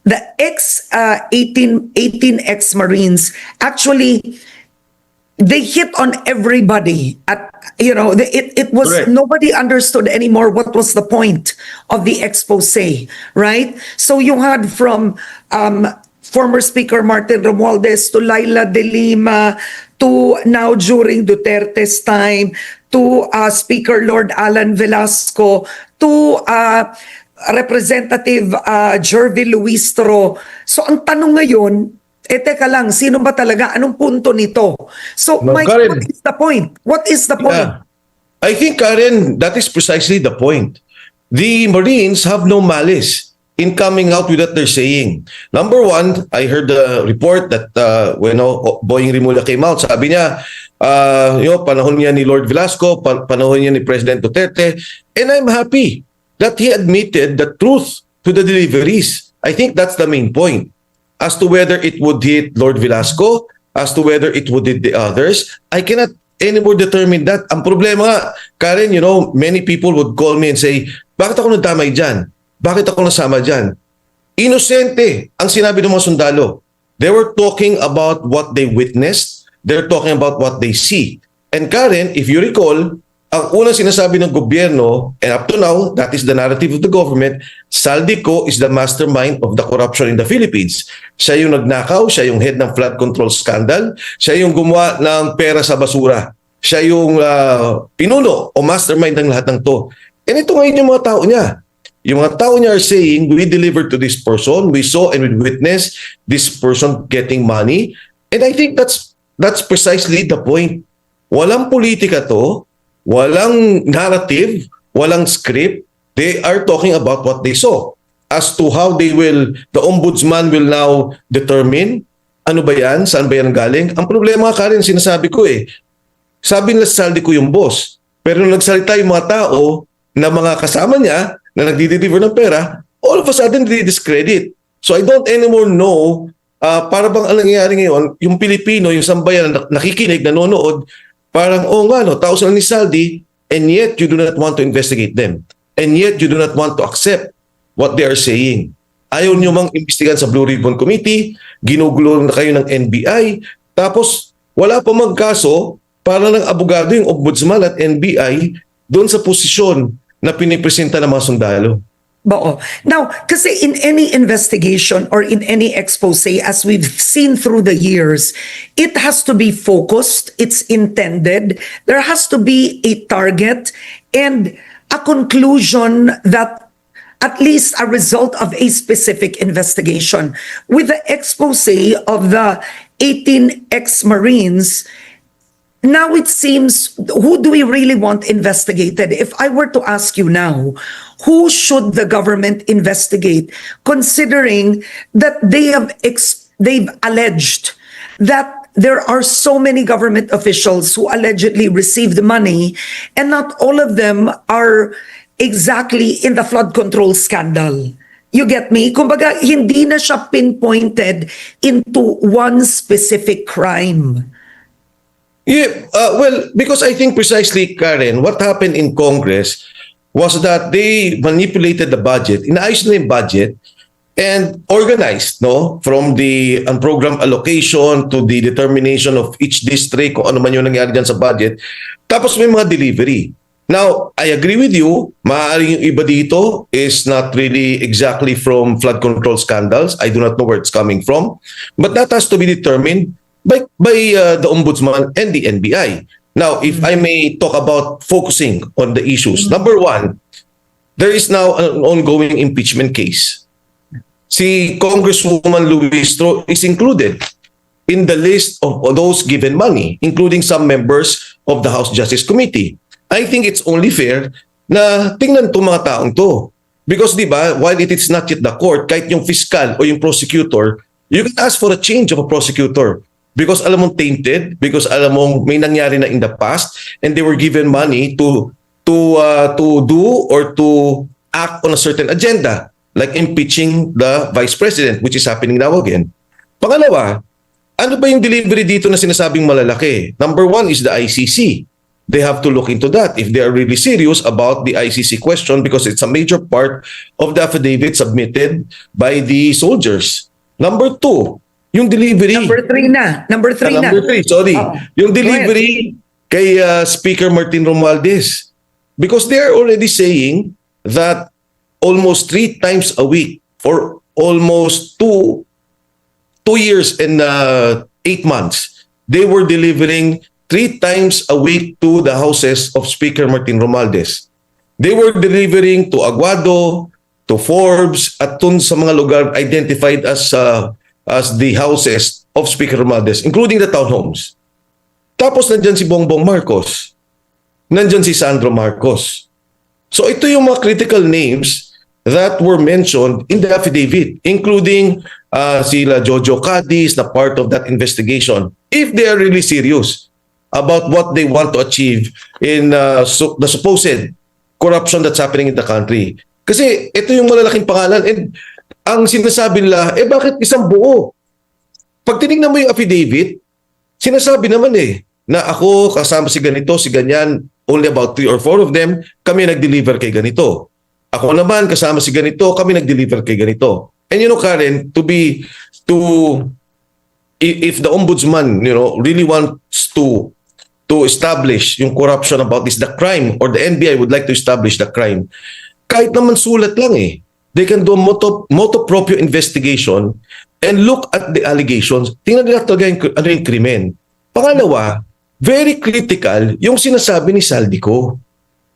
the eighteen ex-Marines, actually, they hit on everybody. At it was Correct. nobody understood anymore what was the point of the expose, right? So you had from former Speaker Martin Romualdez to Laila De Lima to now during Duterte's time to Speaker Lord Alan Velasco to Representative Jervy Luistro. So ang tanong ngayon, teka lang, sino ba talaga? Anong punto nito? So, No, Mike, Karen. what is the point? What is the point? Yeah. I think, Karen, that is precisely the point. The Marines have no malice in coming out with what they're saying. Number one, I heard the report that when Boying Rimulya came out, sabi niya, panahon niya ni Lord Velasco, panahon niya ni President Duterte, and I'm happy that he admitted the truth to the deliveries. I think that's the main point. As to whether it would hit Lord Velasco, as to whether it would hit the others, I cannot anymore determine that. Ang problema nga, Karen, many people would call me and say, bakit ako nadamay dyan? Bakit ako nasama dyan? Inosente ang sinabi ng mga sundalo. They were talking about what they witnessed. They're talking about what they see. And Karen, if you recall, ang unang sinasabi ng gobyerno, and up to now, that is the narrative of the government, Saldico is the mastermind of the corruption in the Philippines. Siya yung nagnakaw, siya yung head ng flood control scandal, siya yung gumawa ng pera sa basura, siya yung pinuno o mastermind ng lahat ng to. And ito ngayon yung mga tao niya. Yung mga tao niya are saying, we delivered to this person, we saw and we witnessed this person getting money. And I think that's precisely the point. Walang politika to, walang narrative, walang script. They are talking about what they saw. As to how the ombudsman will now determine, ano ba yan? Saan ba yan galing? Ang problema ka rin, sinasabi ko sabi nila saldi ko yung boss. Pero nung nagsalita yung mga tao na mga kasama niya na nagdi-deliver ng pera, all of a sudden they discredit. So I don't anymore know, para bang ang nangyayari ngayon, yung Pilipino, yung sambayan na nakikinig, nanonood, parang, tao sila ni Saldi, and yet you do not want to investigate them. And yet you do not want to accept what they are saying. Ayaw nyo mang imbestigahan sa Blue Ribbon Committee, ginugulo na kayo ng NBI, tapos wala pa magkaso para ng abogado yung ombudsman at NBI doon sa posisyon na pinipresenta ng mga sundalo. Now, kasi in any investigation or in any expose, as we've seen through the years, it has to be focused, it's intended, there has to be a target and a conclusion that at least a result of a specific investigation. With the expose of the 18 ex-Marines, now it seems, who do we really want investigated? If I were to ask you now, who should the government investigate, considering that they've alleged that there are so many government officials who allegedly received money, and not all of them are exactly in the flood control scandal. You get me? Kumbaga, hindi na siya pinpointed into one specific crime. Yeah, because I think precisely, Karen, what happened in Congress was that they manipulated the budget, inaayos na yung budget, and organized, from the program allocation to the determination of each district, kung ano man yung nangyari dyan sa budget. Tapos may mga delivery. Now, I agree with you, maaaring yung iba dito is not really exactly from flood control scandals. I do not know where it's coming from. But that has to be determined by the Ombudsman and the NBI. Now, if I may talk about focusing on the issues. Number one, there is now an ongoing impeachment case. Si Congresswoman Luistro is included in the list of those given money, including some members of the House Justice Committee. I think it's only fair na tingnan itong mga taong to. Because while it is not yet the court, kahit yung fiscal o yung prosecutor, you can ask for a change of a prosecutor. Because alam mong tainted, because alam mong may nangyari na in the past, and they were given money to do or to act on a certain agenda, like impeaching the Vice President, which is happening now again. Pangalawa, ano ba yung delivery dito na sinasabing malalaki? Number one is the ICC. they have to look into that if they are really serious about the ICC question, because it's a major part of the affidavit submitted by the soldiers. Number two, yung delivery. Number three na. Number three na. Number three, sorry. Oo. Yung delivery kay Speaker Martin Romualdez. Because they are already saying that almost 3 times a week for almost two years and 8 months, they were delivering 3 times a week to the houses of Speaker Martin Romualdez. They were delivering to Aguado, to Forbes, at dun sa mga lugar identified as the houses of Speaker Romualdez, including the townhomes. Tapos nandyan si Bongbong Marcos. Nandyan si Sandro Marcos. So ito yung mga critical names that were mentioned in the affidavit, including sila Jojo Cadiz na part of that investigation. If they are really serious about what they want to achieve in the supposed corruption that's happening in the country. Kasi ito yung malalaking pangalan, and ang sinasabi nila, bakit isang buo? Pag tinignan mo yung affidavit, sinasabi naman na ako kasama si ganito, si ganyan, only about 3 or 4 of them, kami nag-deliver kay ganito. Ako naman, kasama si ganito, kami nag-deliver kay ganito. And Karen, if the ombudsman, really wants to establish yung corruption about this, the crime, or the NBI would like to establish the crime, kahit naman sulat lang they can do a motu proprio investigation and look at the allegations. Tingnan nila talaga ano yung krimen. Pangalawa, very critical yung sinasabi ni Saldico.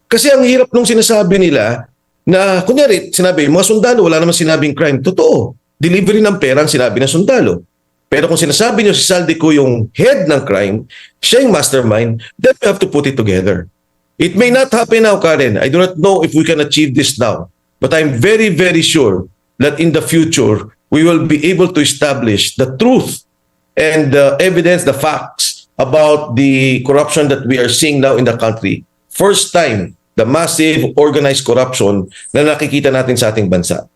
Kasi ang hirap nung sinasabi nila na, kunyari, sinabi, mga sundalo, wala naman sinabing crime. Totoo. Delivery ng pera ang sinabi ng sundalo. Pero kung sinasabi niyo si Saldico yung head ng crime, siya yung mastermind, then we have to put it together. It may not happen now, Karen. I do not know if we can achieve this now. But I'm very, very sure that in the future, we will be able to establish the truth and the evidence, the facts about the corruption that we are seeing now in the country. First time, the massive organized corruption na nakikita natin sa ating bansa.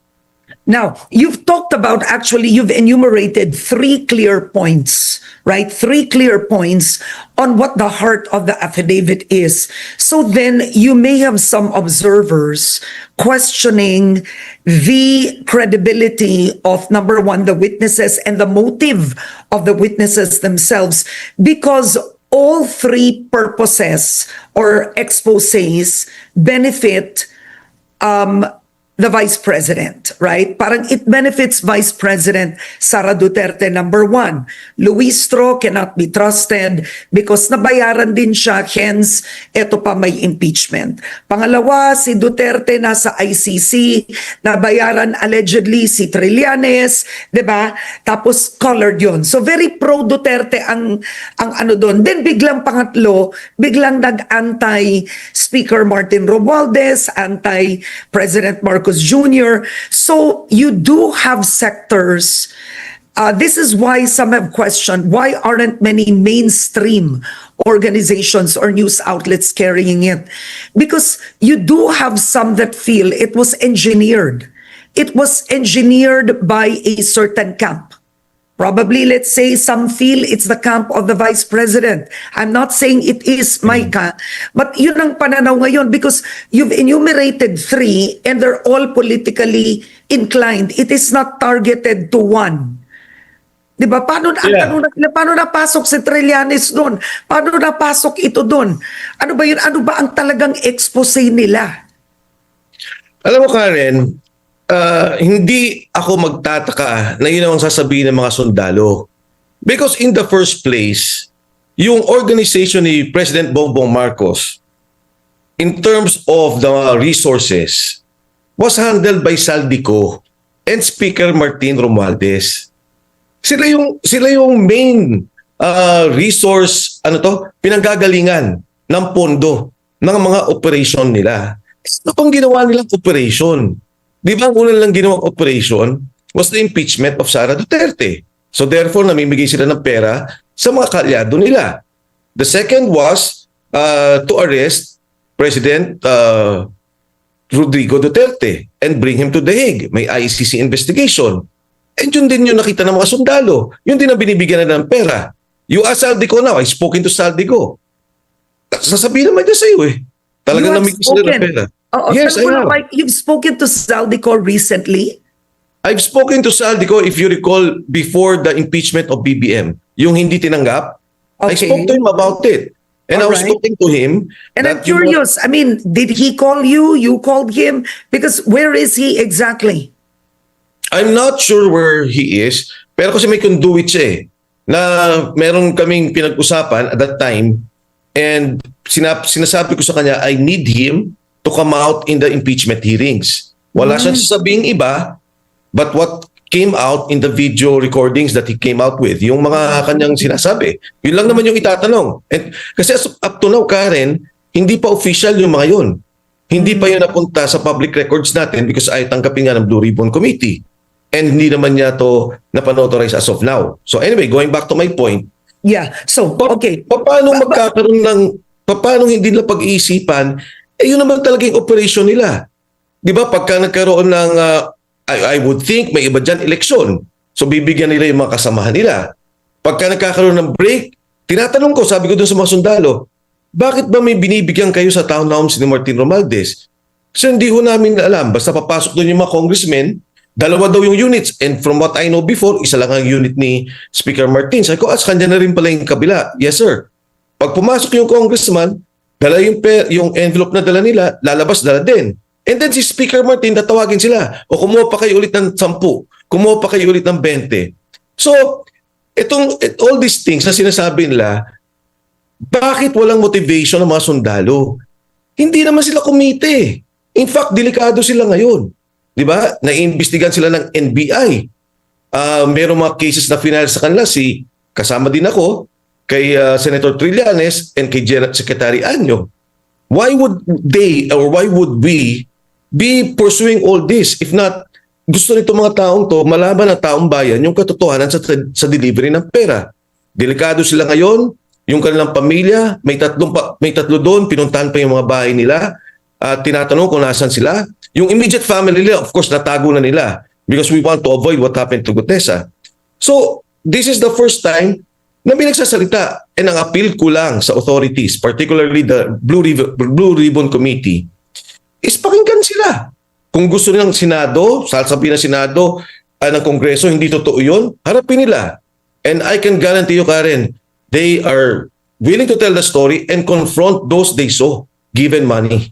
Now, you've talked about, actually, you've enumerated 3 clear points, right? 3 clear points on what the heart of the affidavit is. So then you may have some observers questioning the credibility of, number one, the witnesses and the motive of the witnesses themselves, because all 3 purposes or exposés benefit the Vice President, right? Parang it benefits Vice President Sara Duterte, number 1. Luis Stro cannot be trusted because nabayaran din siya, hence, eto pa may impeachment. Pangalawa, si Duterte nasa ICC, nabayaran allegedly si Trillanes, di ba? Tapos colored yun. So very pro-Duterte ang ano doon. Then biglang pangatlo, biglang nag-anti Speaker Martin Romualdez, anti-President Marcos Jr. So you do have sectors. This is why some have questioned, why aren't many mainstream organizations or news outlets carrying it? Because you do have some that feel it was engineered. It was engineered by a certain camp. Probably, let's say, some feel it's the camp of the Vice President. I'm not saying it is, Micah, but yun ang pananaw ngayon, because you've enumerated 3 and they're all politically inclined. It is not targeted to one. Di ba? Paano napasok si Trillanes doon? Paano napasok ito doon? Ano ba yun? Ano ba ang talagang expose nila? Alam mo, Karen, hindi ako magtataka na yun ang sasabihin ng mga sundalo. Because in the first place, yung organization ni President Bongbong Marcos, in terms of the resources, was handled by Saldico and Speaker Martin Romualdez. Sila yung main resource, pinanggagalingan ng pondo ng mga operation nila. Ano pang ginawa nilang operation? Di ba ang unang lang ginawang operation was the impeachment of Sara Duterte. So therefore, namimigay sila ng pera sa mga kaalyado nila. The second was to arrest President Rodrigo Duterte and bring him to The Hague. May ICC investigation. And yun din yung nakita ng mga sundalo. Yun din ang binibigyan na ng pera. You ask Saldico now. I spoken to Saldico. sasabihin naman niya sa'yo eh. Talagang You have namigis sila ng spoken. pera. Oo, Yes, I pero have. like, you've spoken to Zaldico recently? I've spoken to Saldico, if you recall, before the impeachment of BBM, yung hindi tinanggap. I Okay. spoke to him about it. And I was Alright. talking to him. And I'm that, you know, curious, I mean, did he call you? You called him? Because where is he exactly? I'm not sure where he is, pero kasi may conduit siya eh, na meron kaming pinag-usapan at that time, and sinasabi ko sa kanya, I need him to come out in the impeachment hearings. Wala siyang sasabing iba, but what came out in the video recordings that he came out with, yung mga kanyang sinasabi, yun lang naman yung itatanong. And, kasi up to now, Karen, hindi pa official yung mga yun. Hindi pa yun napunta sa public records natin because ay tanggapin nga ng Blue Ribbon Committee. And hindi naman niya to napanotorize as of now. So anyway, going back to my point, Yeah. So, okay. paano magkakaroon ng, paano hindi nila pag-iisipan, yun naman talaga yung operation nila. Di ba, pagka nagkaroon ng, I would think, may iba dyan, eleksyon. So bibigyan nila yung mga kasamahan nila. Pagka nagkakaroon ng break, tinatanong ko, sabi ko dun sa mga sundalo, bakit ba may binibigyan kayo sa townhouse ni Martin Romualdez? So hindi ho namin alam. Basta papasok doon yung mga congressmen, dalawa daw yung units. And from what I know before, isa lang ang unit ni Speaker Martin. Sabi ko, kanya na rin pala yung kabila. Yes, sir. Pag pumasok yung congressman, dala yung envelope na dala nila, lalabas dala din. And then si Speaker Martin, tatawagin sila. O kumuha pa kayo ulit ng 10. Kumuha pa kayo ulit ng 20. So, all these things na sinasabi nila, bakit walang motivation ng mga sundalo? Hindi naman sila kumite. In fact, delikado sila ngayon. Di ba? Naiimbestigan sila ng NBI. Merong mga cases na final sa kanila. Kasama din ako kay Senator Trillanes and kay Secretary Anyo. Why would they or why would we be pursuing all this? If not, gusto nito mga taong to, malaman ng taong bayan yung katotohanan sa delivery ng pera. Delikado sila ngayon. Yung kanilang pamilya, may tatlo doon, pinuntahan pa yung mga bahay nila. Tinatanong kung nasan sila. Yung immediate family nila, of course, natago na nila because we want to avoid what happened to Gutesa. So, this is the first time na may nagsasalita, and ang appeal ko lang sa authorities, particularly the Blue Ribbon Committee, is pakinggan sila. Kung gusto nilang Senado, sasabihin ng Senado, ng Kongreso, hindi totoo yun, harapin nila. And I can guarantee you, Karen, they are willing to tell the story and confront those they saw given money.